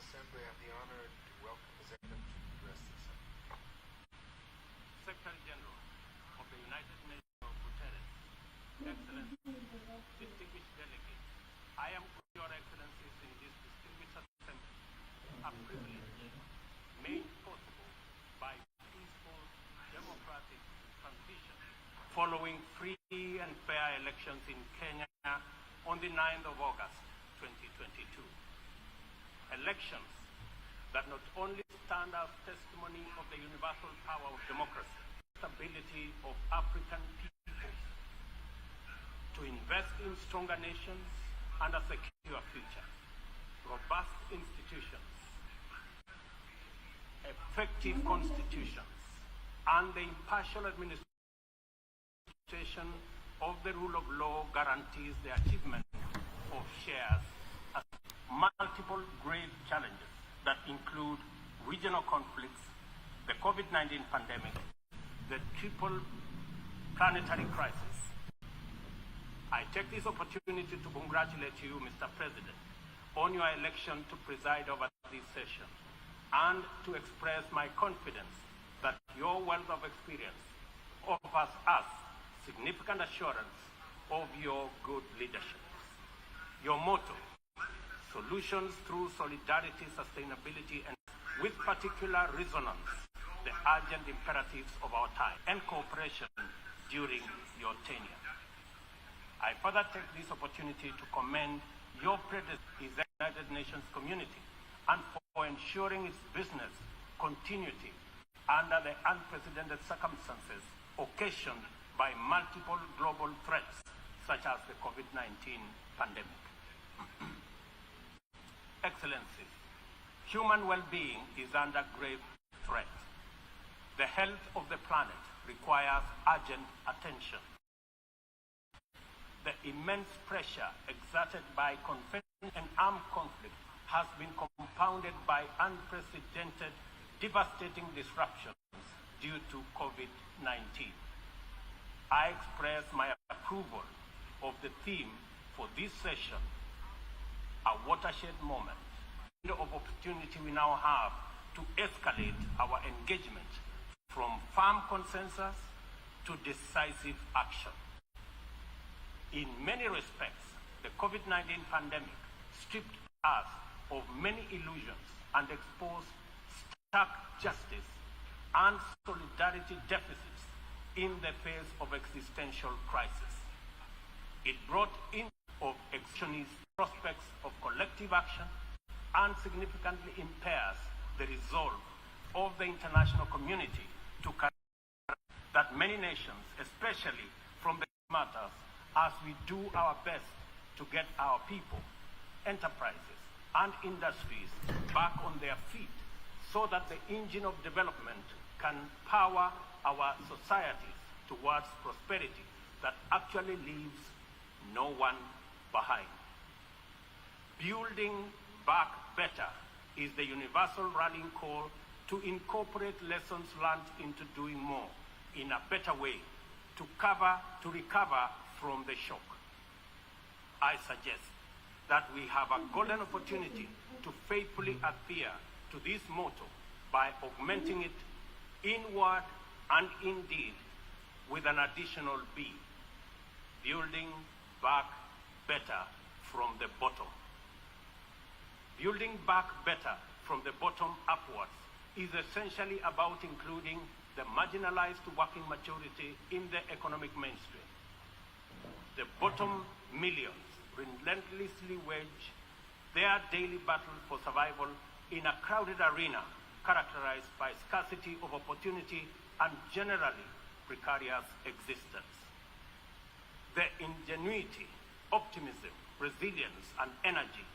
Assembly, I have the honor to welcome His Excellency to address the Assembly. Secretary General of the United Nations Guterres, Excellencies, distinguished delegates, I am with Your Excellencies in this distinguished assembly, a privilege made possible by peaceful democratic transition following free and fair elections in Kenya on the 9th of August 2022. Elections that not only stand as testimony of the universal power of democracy, stability of African peoples, to invest in stronger nations and a secure future, robust institutions, effective constitutions, and the impartial administration of the rule of law guarantees the achievement of shares as multiple grave challenges that include regional conflicts, the COVID-19 pandemic, the triple planetary crisis. I take this opportunity to congratulate you, Mr. President, on your election to preside over this session and to express my confidence that your wealth of experience offers us significant assurance of your good leadership. Your motto, solutions through solidarity, sustainability, and with particular resonance, the urgent imperatives of our time and cooperation during your tenure. I further take this opportunity to commend your predecessor, the United Nations community, and for ensuring its business continuity under the unprecedented circumstances occasioned by multiple global threats, such as the COVID-19 pandemic. Excellencies, human well-being is under grave threat. The health of the planet requires urgent attention. The immense pressure exerted by conflict and armed conflict has been compounded by unprecedented, devastating disruptions due to COVID-19. I express my approval of the theme for this session, a watershed moment, of opportunity we now have to escalate our engagement from firm consensus to decisive action. In many respects, the COVID-19 pandemic stripped us of many illusions and exposed stark justice and solidarity deficits in the face of existential crisis. It brought in of actionist prospects of collective action and significantly impairs the resolve of the international community to that many nations, especially from the matters, as we do our best to get our people, enterprises, and industries back on their feet so that the engine of development can power our societies towards prosperity that actually leaves no one behind. Building back better is the universal rallying call to incorporate lessons learned into doing more in a better way to recover from the shock. I suggest that we have a golden opportunity to faithfully adhere to this motto by augmenting it in word and in deed with an additional B, building back better from the bottom. Building back better from the bottom upwards is essentially about including the marginalized to working majority in the economic mainstream. The bottom millions relentlessly wage their daily battle for survival in a crowded arena characterized by scarcity of opportunity and generally precarious existence. The ingenuity, optimism, resilience, and energy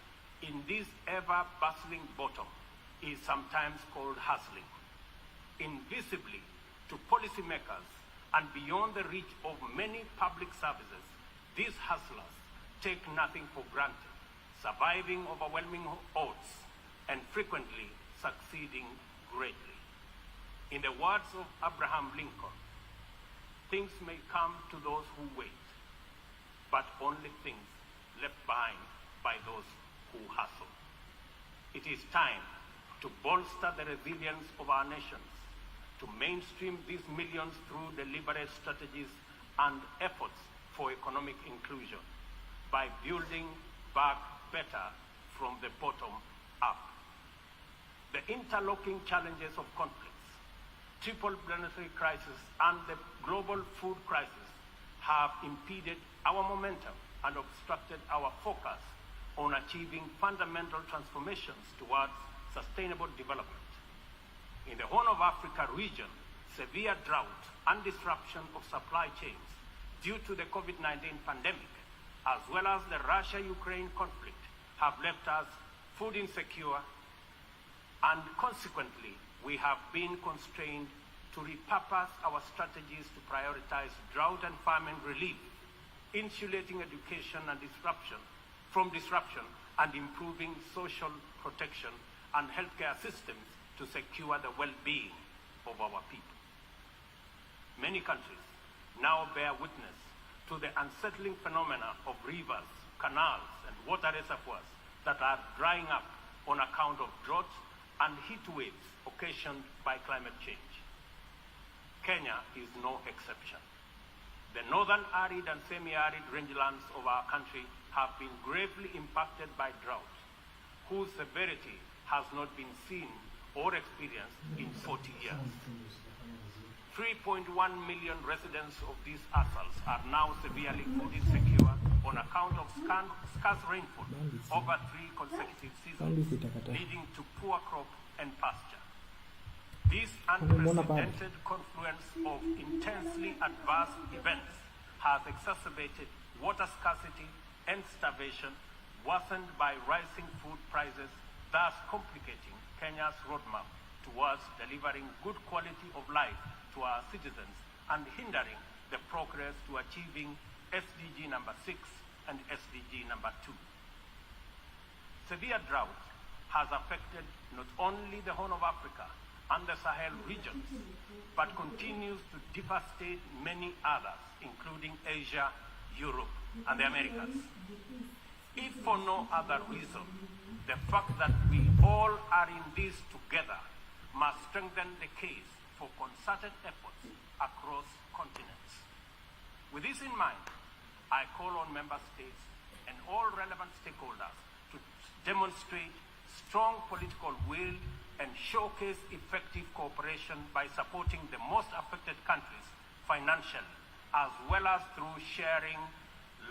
in this ever-bustling bottom is sometimes called hustling. Invisibly to policymakers and beyond the reach of many public services, these hustlers take nothing for granted, surviving overwhelming odds and frequently succeeding greatly. In the words of Abraham Lincoln, things may come to those who wait, but only things left behind by those who hustle. It It is time to bolster the resilience of our nations, to mainstream these millions through deliberate strategies and efforts for economic inclusion by building back better from the bottom up. The interlocking challenges of conflicts, triple planetary crisis, and the global food crisis have impeded our momentum and obstructed our focus on achieving fundamental transformations towards sustainable development. In the Horn of Africa region, severe drought and disruption of supply chains due to the COVID-19 pandemic, as well as the Russia-Ukraine conflict, have left us food insecure, and consequently, we have been constrained to repurpose our strategies to prioritize drought and famine relief, insulating education and disruption, and improving social protection and healthcare systems to secure the well-being of our people. Many countries now bear witness to the unsettling phenomena of rivers, canals, and water reservoirs that are drying up on account of droughts and heat waves occasioned by climate change. Kenya is no exception. The northern arid and semi-arid rangelands of our country have been gravely impacted by drought, whose severity has not been seen or experienced in 40 years. 3.1 million residents of these atolls are now severely food insecure on account of scarce rainfall over 3 consecutive seasons, leading to poor crop and pasture. This unprecedented confluence of intensely adverse events has exacerbated water scarcity and starvation, worsened by rising food prices, thus complicating Kenya's roadmap towards delivering good quality of life to our citizens and hindering the progress to achieving SDG number 6 and SDG number 2. Severe drought has affected not only the Horn of Africa and the Sahel regions, but continues to devastate many others, including Asia, Europe, and the Americas. If for no other reason, the fact that we all are in this together must strengthen the case for concerted efforts across continents. With this in mind, I call on member states and all relevant stakeholders to demonstrate strong political will and showcase effective cooperation by supporting the most affected countries financially, as well as through sharing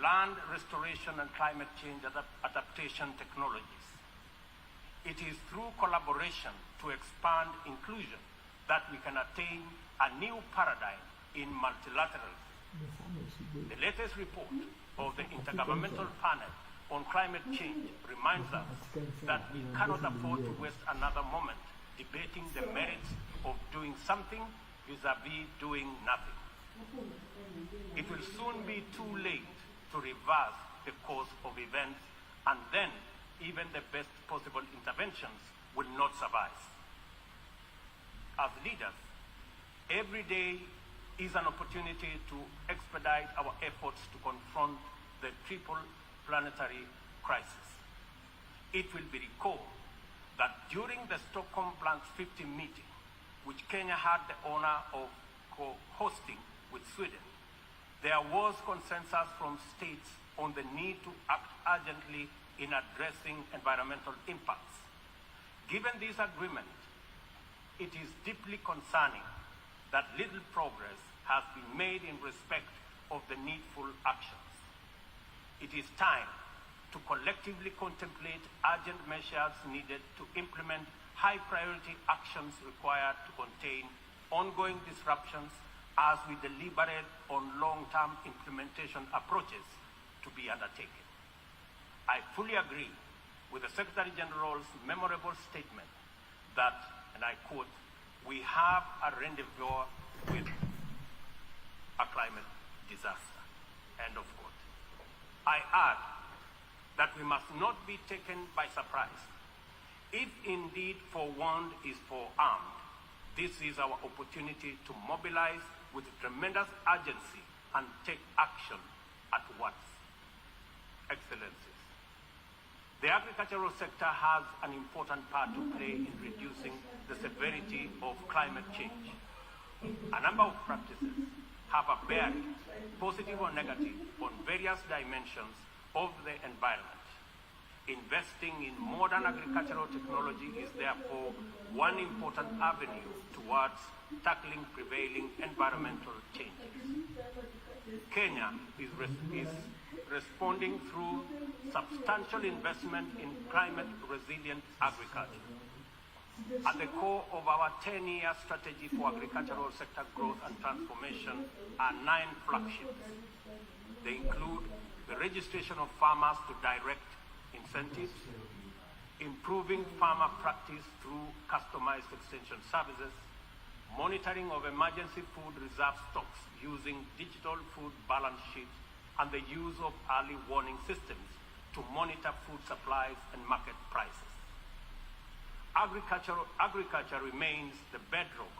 land restoration and climate change adaptation technologies. It is through collaboration to expand inclusion that we can attain a new paradigm in multilateralism. The latest report of the Intergovernmental Panel on Climate Change reminds us that we cannot afford to waste another moment debating the merits of doing something vis-a-vis doing nothing. It will soon be too late to reverse the course of events, and then even the best possible interventions will not suffice. As leaders, every day is an opportunity to expedite our efforts to confront the triple planetary crisis. It will be recalled that during the Stockholm Plus 50 meeting, which Kenya had the honor of co-hosting with Sweden, there was consensus from states on the need to act urgently in addressing environmental impacts. Given this agreement, it is deeply concerning that little progress has been made in respect of the needful actions. It is time to collectively contemplate urgent measures needed to implement high-priority actions required to contain ongoing disruptions as we deliberate on long-term implementation approaches to be undertaken. I fully agree with the Secretary General's memorable statement that, and I quote, "We have a rendezvous with a climate disaster," end of quote. I add that we must not be taken by surprise. If indeed forewarned is forearmed, this is our opportunity to mobilize with tremendous urgency and take action at once. Excellencies, The agricultural sector has an important part to play in reducing the severity of climate change. A number of practices have a bearing, positive or negative, on various dimensions of the environment. Investing in modern agricultural technology is therefore one important avenue towards tackling prevailing environmental changes. Kenya is responding through substantial investment in climate-resilient agriculture. At the core of our 10-year strategy for agricultural sector growth and transformation are 9 flagships. They include the registration of farmers to direct incentives, improving farmer practice through customized extension services, monitoring of emergency food reserve stocks using digital food balance sheets, and the use of early warning systems to monitor food supplies and market prices. Agriculture remains the bedrock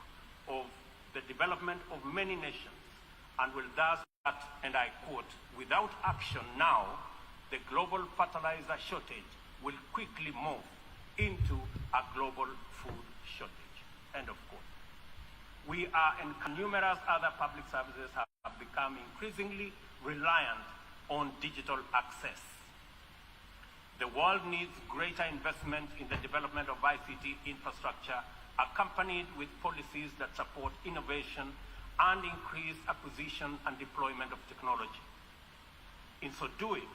of the development of many nations and will thus, and I quote, "Without action now, the global fertilizer shortage will quickly move into a global food shortage," end of quote. We are, and numerous other public services have become increasingly reliant on digital access. The world needs greater investment in the development of ICT infrastructure, accompanied with policies that support innovation and increase acquisition and deployment of technology. In so doing,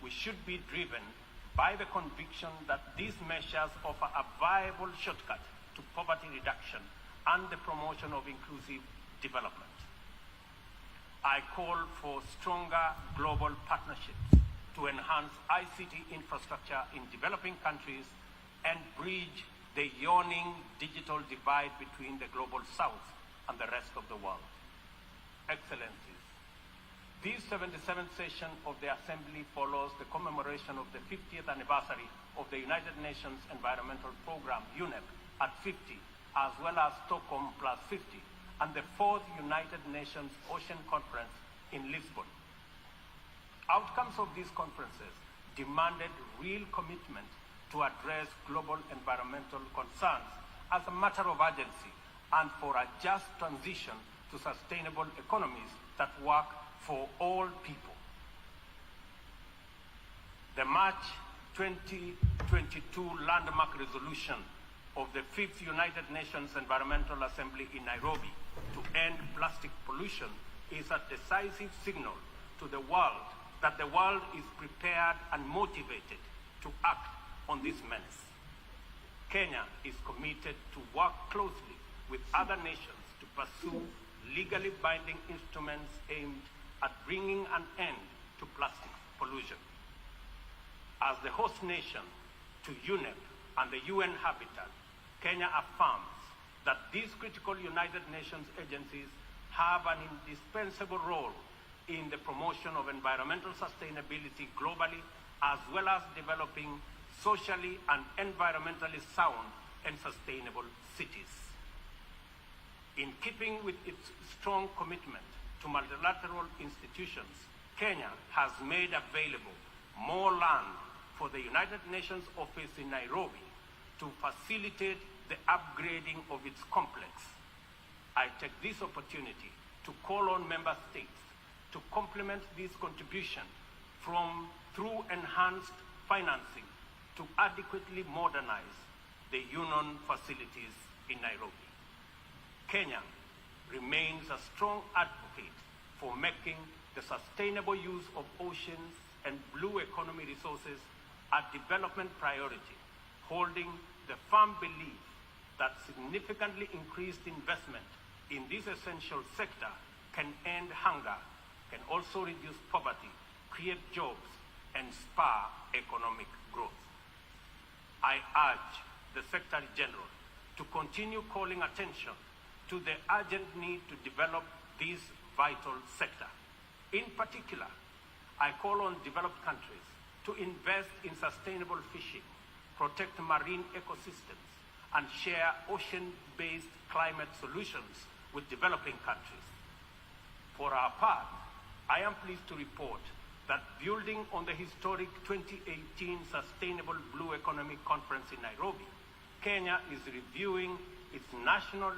we should be driven by the conviction that these measures offer a viable shortcut to poverty reduction and the promotion of inclusive development. I call for stronger global partnerships to enhance ICT infrastructure in developing countries and bridge the yawning digital divide between the global south and the rest of the world. Excellencies, this 77th session of the Assembly follows the commemoration of the 50th anniversary of the United Nations Environmental Programme, UNEP, at 50, as well as Stockholm plus 50, and the 4th United Nations Ocean Conference in Lisbon. Outcomes of these conferences demanded real commitment to address global environmental concerns as a matter of urgency and for a just transition to sustainable economies that work for all people. The March 2022 landmark resolution of the 5th United Nations Environmental Assembly in Nairobi to end plastic pollution is a decisive signal to the world that the world is prepared and motivated to act on this menace. Kenya is committed to work closely with other nations to pursue legally binding instruments aimed at bringing an end to plastic pollution. As the host nation to UNEP and the UN Habitat, Kenya affirms that these critical United Nations agencies have an indispensable role in the promotion of environmental sustainability globally, as well as developing socially and environmentally sound and sustainable cities. In keeping with its strong commitment to multilateral institutions, Kenya has made available more land for the United Nations office in Nairobi to facilitate the upgrading of its complex. I take this opportunity to call on member states to complement this contribution through enhanced financing to adequately modernize the UN facilities in Nairobi. Kenya remains a strong advocate for making the sustainable use of oceans and blue economy resources a development priority, holding the firm belief that significantly increased investment in this essential sector can end hunger, can also reduce poverty, create jobs, and spur economic growth. I urge the Secretary General to continue calling attention to the urgent need to develop this vital sector. In particular, I call on developed countries to invest in sustainable fishing, protect marine ecosystems, and share ocean-based climate solutions with developing countries. For our part, I am pleased to report that building on the historic 2018 Sustainable Blue Economic Conference in Nairobi, Kenya is reviewing its national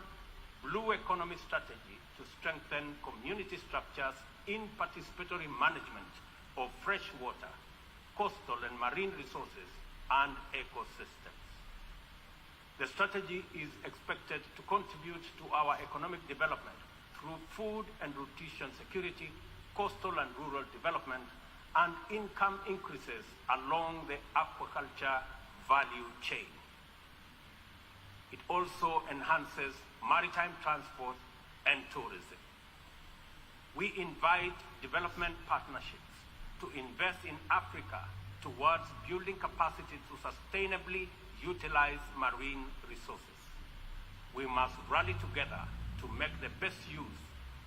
blue economy strategy to strengthen community structures in participatory management of fresh water, coastal and marine resources, and ecosystems. The strategy is expected to contribute to our economic development through food and nutrition security, coastal and rural development, and income increases along the aquaculture value chain. It also enhances maritime transport and tourism. We invite development partnerships to invest in Africa towards building capacity to sustainably utilize marine resources. We must rally together to make the best use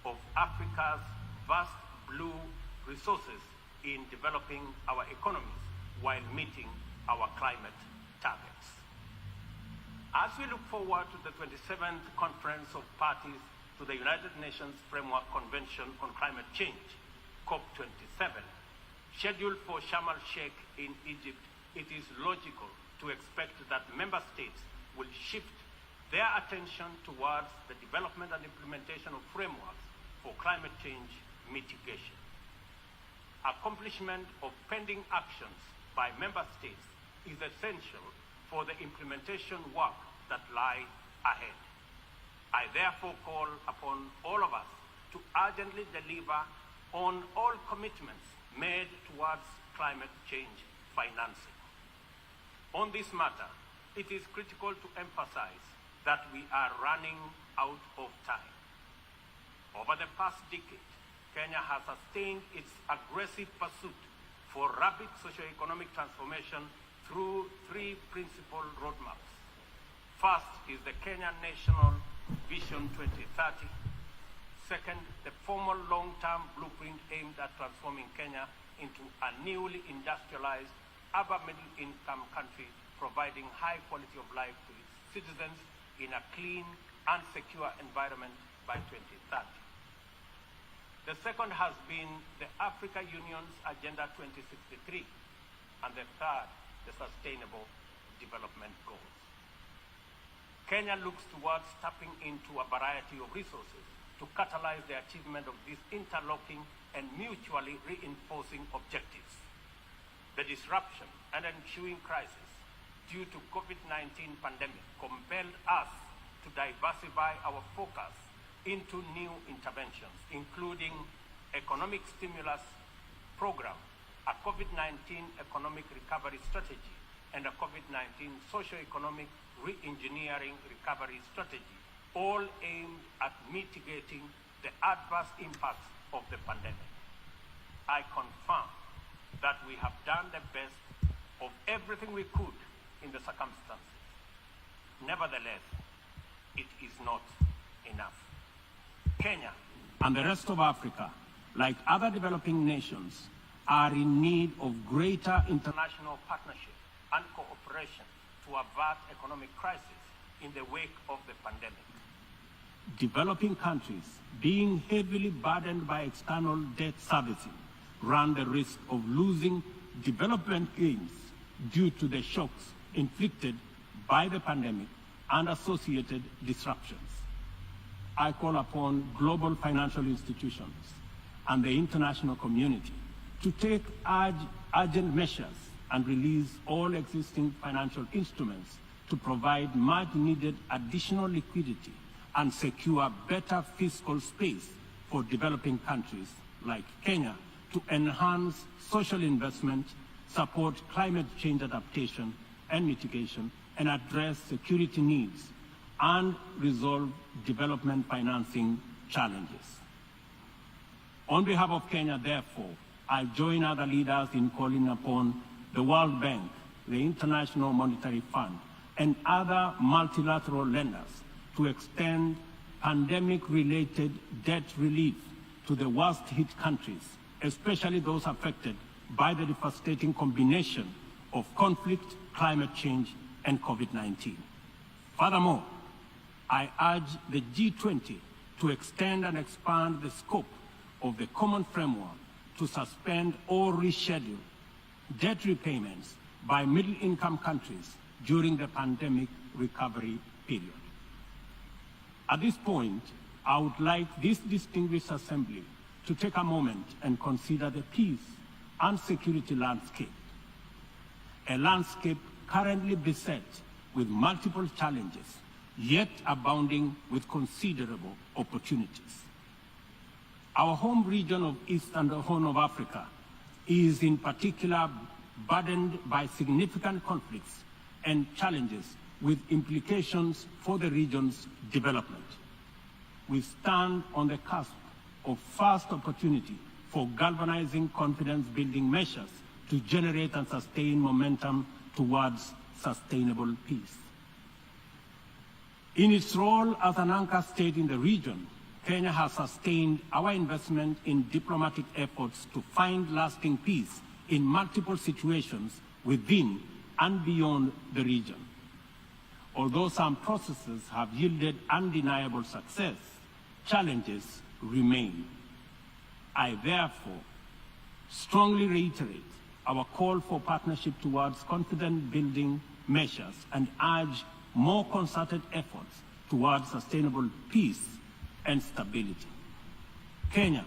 of Africa's vast blue resources in developing our economies while meeting our climate targets. As we look forward to the 27th Conference of Parties to the United Nations Framework Convention on Climate Change, COP27, scheduled for Sharm el-Sheikh in Egypt, it is logical to expect that member states will shift their attention towards the development and implementation of frameworks for climate change mitigation. Accomplishment of pending actions by member states is essential for the implementation work that lie ahead. I therefore call upon all of us to urgently deliver on all commitments made towards climate change financing. On this matter, it is critical to emphasize that we are running out of time. Over the past decade, Kenya has sustained its aggressive pursuit for rapid socio-economic transformation through three principal roadmaps. First is the Kenya National Vision 2030. Second, the formal long-term blueprint aimed at transforming Kenya into a newly industrialized, upper middle-income country, providing high quality of life to its citizens in a clean and secure environment by 2030. The second has been the Africa Union's Agenda 2063, and the third, the Sustainable Development Goals. Kenya looks towards tapping into a variety of resources to catalyze the achievement of these interlocking and mutually reinforcing objectives. The disruption and ensuing crisis due to COVID-19 pandemic compelled us to diversify our focus into new interventions, including economic stimulus program, a COVID-19 economic recovery strategy, and a COVID-19 socio-economic re-engineering recovery strategy, all aimed at mitigating the adverse impacts of the pandemic. I confirm that we have done the best of everything we could in the circumstances. Nevertheless, it is not enough. Kenya and the rest of Africa, like other developing nations, are in need of greater international partnership and cooperation to avert economic crisis in the wake of the pandemic. Developing countries, being heavily burdened by external debt servicing, run the risk of losing development gains due to the shocks inflicted by the pandemic and associated disruptions. I call upon global financial institutions and the international community to take urgent measures and release all existing financial instruments to provide much-needed additional liquidity and secure better fiscal space for developing countries like Kenya to enhance social investment, support climate change adaptation and mitigation, and address security needs and resolve development financing challenges. On behalf of Kenya, therefore, I join other leaders in calling upon the World Bank, the International Monetary Fund, and other multilateral lenders to extend pandemic-related debt relief to the worst-hit countries, especially those affected by the devastating combination of conflict, climate change, and COVID-19. Furthermore, I urge the G20 to extend and expand the scope of the common framework to suspend or reschedule debt repayments by middle-income countries during the pandemic recovery period. At this point, I would like this distinguished assembly to take a moment and consider the peace and security landscape, a landscape currently beset with multiple challenges, yet abounding with considerable opportunities. Our home region of East and the Horn of Africa is in particular burdened by significant conflicts and challenges with implications for the region's development. We stand on the cusp of first opportunity for galvanizing confidence-building measures to generate and sustain momentum towards sustainable peace. In its role as an anchor state in the region, Kenya has sustained our investment in diplomatic efforts to find lasting peace in multiple situations within and beyond the region. Although some processes have yielded undeniable success, challenges remain. I therefore strongly reiterate our call for partnership towards confidence-building measures and urge more concerted efforts towards sustainable peace and stability. Kenya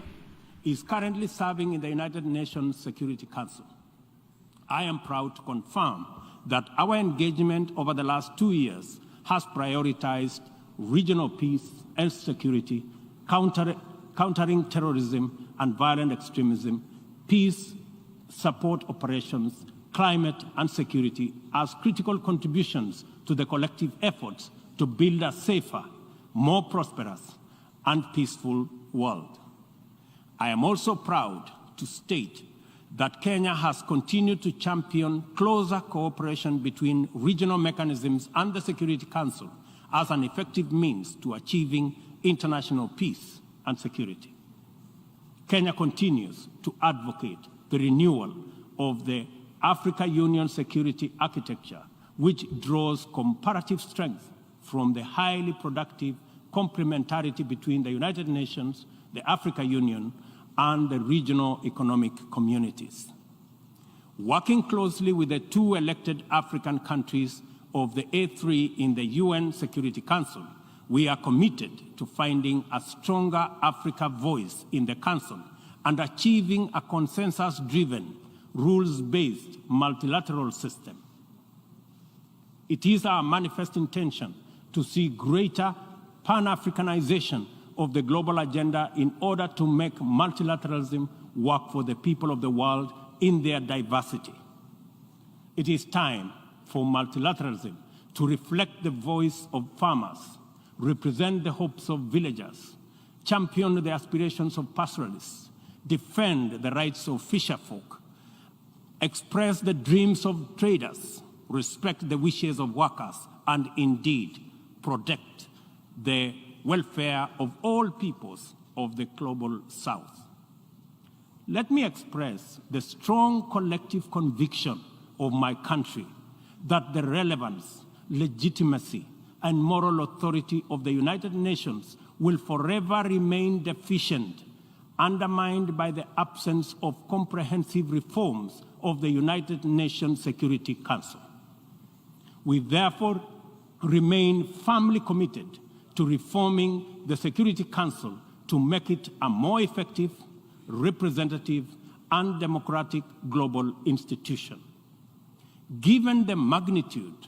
is currently serving in the United Nations Security Council. I am proud to confirm that our engagement over the last 2 years has prioritized regional peace and security, countering terrorism and violent extremism, peace support operations, climate and security as critical contributions to the collective efforts to build a safer, more prosperous and peaceful world. I am also proud to state that Kenya has continued to champion closer cooperation between regional mechanisms and the Security Council as an effective means to achieving international peace and security. Kenya continues to advocate the renewal of the Africa Union security architecture, which draws comparative strength from the highly productive complementarity between the United Nations, the Africa Union, and the regional economic communities. Working closely with the 2 elected African countries of the A3 in the UN Security Council, we are committed to finding a stronger Africa voice in the Council and achieving a consensus-driven, rules-based multilateral system. It is our manifest intention to see greater Pan-Africanization of the global agenda in order to make multilateralism work for the people of the world in their diversity. It is time for multilateralism to reflect the voice of farmers, represent the hopes of villagers, champion the aspirations of pastoralists, defend the rights of fisherfolk, express the dreams of traders, respect the wishes of workers, and indeed protect the welfare of all peoples of the global South. Let me express the strong collective conviction of my country that the relevance, legitimacy, and moral authority of the United Nations will forever remain deficient, undermined by the absence of comprehensive reforms of the United Nations Security Council. We therefore remain firmly committed to reforming the Security Council to make it a more effective, representative, and democratic global institution. Given the magnitude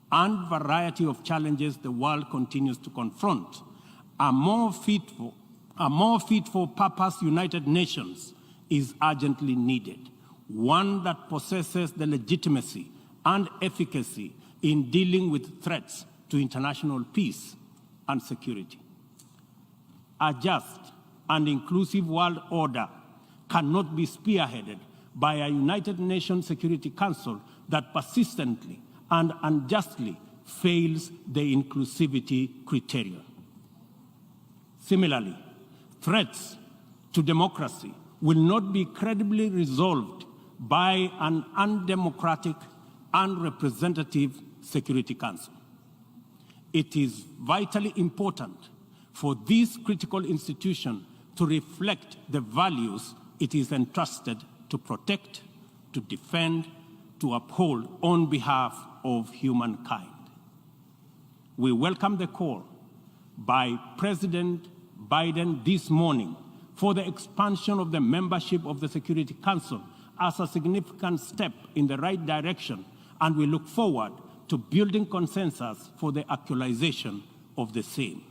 and variety of challenges the world continues to confront, a more fit for purpose United Nations is urgently needed, one that possesses the legitimacy and efficacy in dealing with threats to international peace and security. A just and inclusive world order cannot be spearheaded by a United Nations Security Council that persistently and unjustly fails the inclusivity criterion. Similarly, threats to democracy will not be credibly resolved by an undemocratic and representative Security Council. It is vitally important for this critical institution to reflect the values it is entrusted to protect, to defend, to uphold on behalf of humankind. We welcome the call by President Biden this morning for the expansion of the membership of the Security Council as a significant step in the right direction, and we look forward to building consensus for the actualization of the same.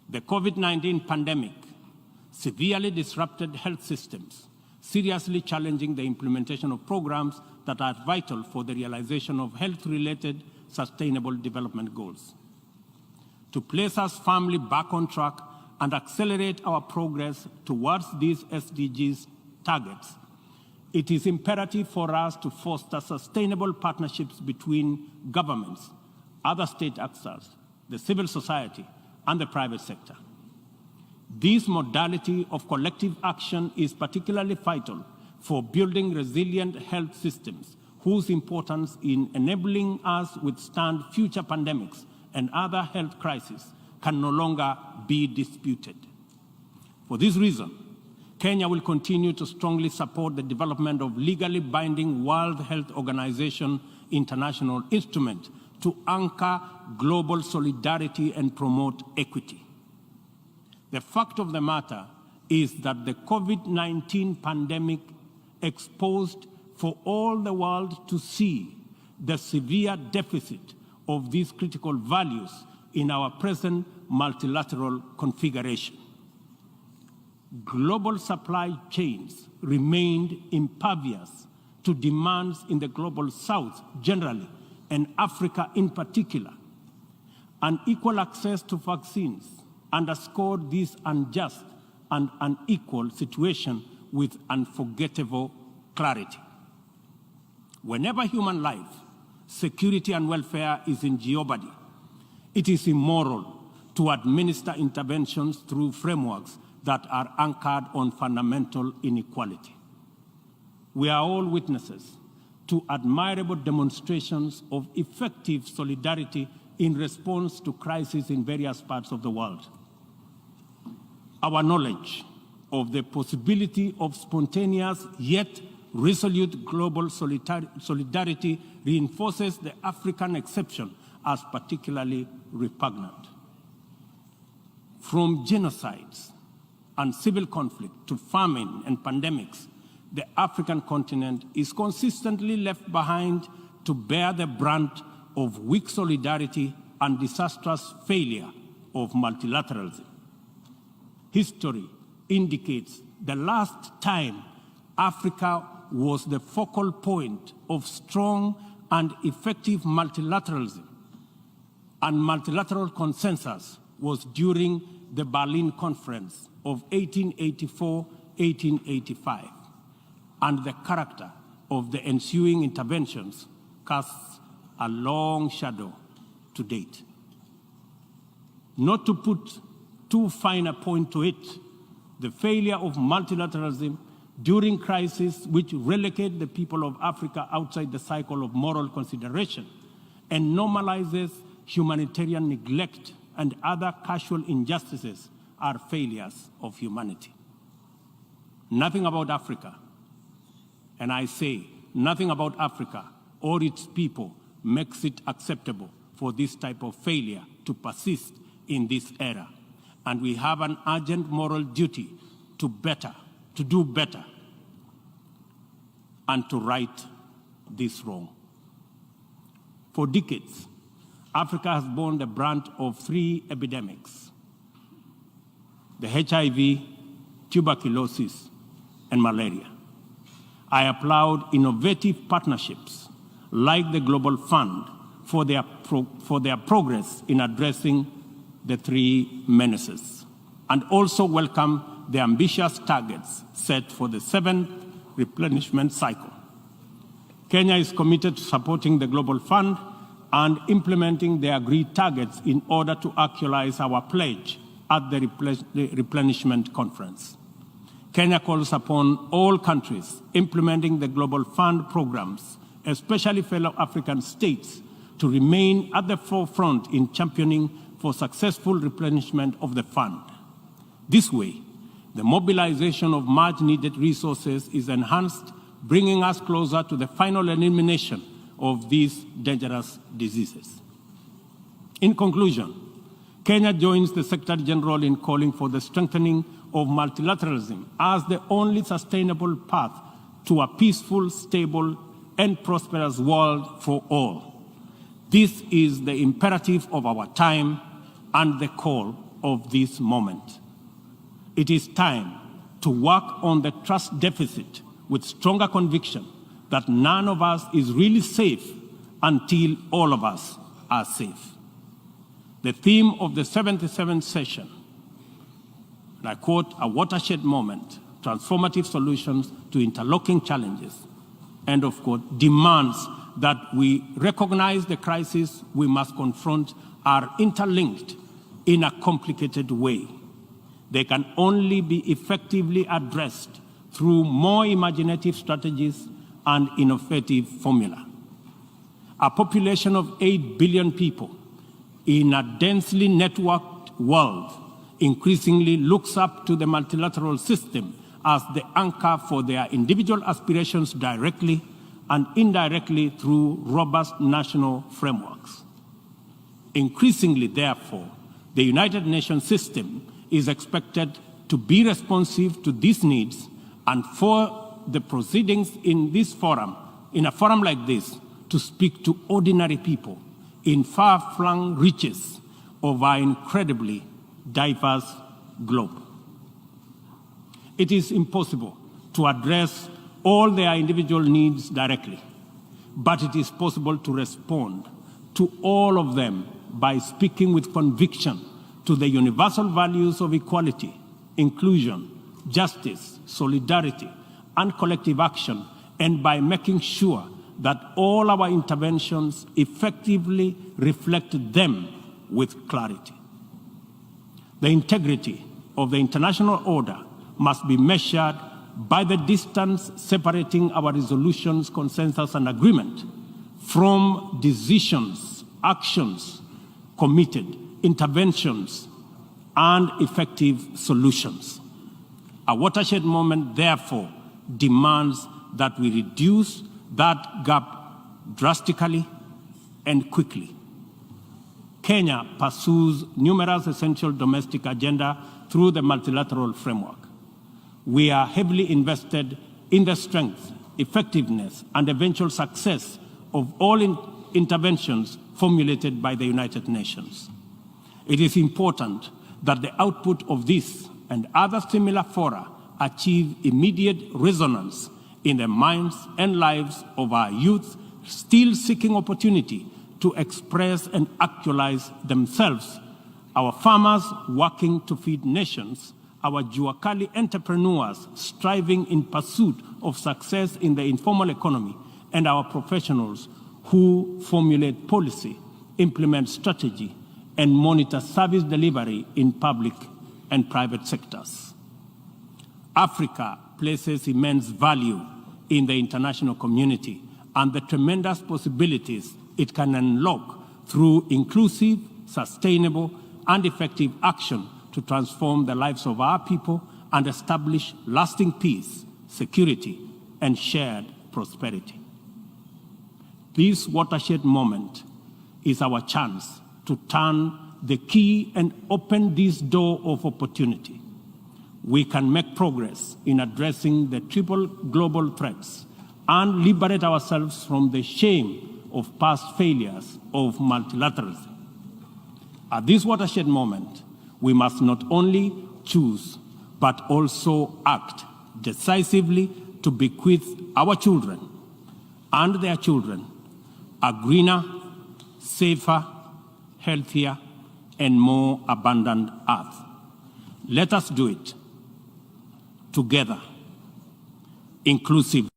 The COVID-19 pandemic severely disrupted health systems, seriously challenging the implementation of programs that are vital for the realization of health-related sustainable development goals. To place us firmly back on track and accelerate our progress towards these SDGs targets, it is imperative for us to foster sustainable partnerships between governments, other state actors, the civil society, and the private sector. This modality of collective action is particularly vital for building resilient health systems whose importance in enabling us withstand future pandemics and other health crises can no longer be disputed. For this reason, Kenya will continue to strongly support the development of legally binding World Health Organization international instrument to anchor global solidarity and promote equity. The fact of the matter is that the COVID-19 pandemic exposed for all the world to see the severe deficit of these critical values in our present multilateral configuration. Global supply chains remained impervious to demands in the global South generally, and Africa in particular. Unequal access to vaccines underscored this unjust and unequal situation with unforgettable clarity. Whenever human life, security, and welfare is in jeopardy, it is immoral to administer interventions through frameworks that are anchored on fundamental inequality. We are all witnesses to admirable demonstrations of effective solidarity in response to crises in various parts of the world. Our knowledge of the possibility of spontaneous yet resolute global solidarity reinforces the African exception as particularly repugnant. From genocides and civil conflict to famine and pandemics, the African continent is consistently left behind to bear the brunt of weak solidarity and disastrous failure of multilateralism. History indicates the last time Africa was the focal point of strong and effective multilateralism and multilateral consensus was during the Berlin Conference of 1884-1885, and the character of the ensuing interventions casts a long shadow to date. Not to put too fine a point to it, the failure of multilateralism during crises which relegate the people of Africa outside the cycle of moral consideration and normalizes humanitarian neglect and other casual injustices are failures of humanity. Nothing about Africa, and I say nothing about Africa or its people makes it acceptable for this type of failure to persist in this era. And we have an urgent moral duty to do better, and to right this wrong. For decades, Africa has borne the brunt of three epidemics: the HIV, tuberculosis, and malaria. I applaud innovative partnerships like the Global Fund for their progress in addressing the three menaces, and also welcome the ambitious targets set for the 7th replenishment cycle. Kenya is committed to supporting the Global Fund and implementing the agreed targets in order to actualize our pledge at the replenishment conference. Kenya calls upon all countries implementing the Global Fund programs, especially fellow African states, to remain at the forefront in championing for successful replenishment of the fund. This way, The mobilization of much-needed resources is enhanced, bringing us closer to the final elimination of these dangerous diseases. In conclusion, Kenya joins the Secretary General in calling for the strengthening of multilateralism as the only sustainable path to a peaceful, stable, and prosperous world for all. This is the imperative of our time and the call of this moment. It is time to work on the trust deficit with stronger conviction that none of us is really safe until all of us are safe. The theme of the 77th session, and I quote, "A watershed moment, transformative solutions to interlocking challenges," end of quote, demands that we recognize the crises we must confront are interlinked in a complicated way. They can only be effectively addressed through more imaginative strategies and innovative formula. A population of 8 billion people in a densely networked world increasingly looks up to the multilateral system as the anchor for their individual aspirations directly and indirectly through robust national frameworks. Increasingly, therefore, the United Nations system is expected to be responsive to these needs, and for the proceedings in this forum, in a forum like this, to speak to ordinary people in far-flung reaches of our incredibly diverse globe. It is impossible to address all their individual needs directly, but it is possible to respond to all of them by speaking with conviction to the universal values of equality, inclusion, justice, solidarity, and collective action, and by making sure that all our interventions effectively reflect them with clarity. The integrity of the international order must be measured by the distance separating our resolutions, consensus, and agreement from decisions, actions, committed interventions, and effective solutions. A watershed moment, therefore, demands that we reduce that gap drastically and quickly. Kenya pursues numerous essential domestic agenda through the multilateral framework. We are heavily invested in the strength, effectiveness, and eventual success of all interventions formulated by the United Nations. It is important that the output of this and other similar fora achieve immediate resonance in the minds and lives of our youth still seeking opportunity to express and actualize themselves, our farmers working to feed nations, our Juakali entrepreneurs striving in pursuit of success in the informal economy, and our professionals who formulate policy, implement strategy, and monitor service delivery in public and private sectors. Africa places immense value in the international community and the tremendous possibilities it can unlock through inclusive, sustainable, and effective action to transform the lives of our people and establish lasting peace, security, and shared prosperity. This watershed moment is our chance to turn the key and open this door of opportunity. We can make progress in addressing the triple global threats and liberate ourselves from the shame of past failures of multilateralism. At this watershed moment, we must not only choose, but also act decisively to bequeath our children and their children a greener, safer, healthier, and more abundant earth. Let us do it together, inclusive.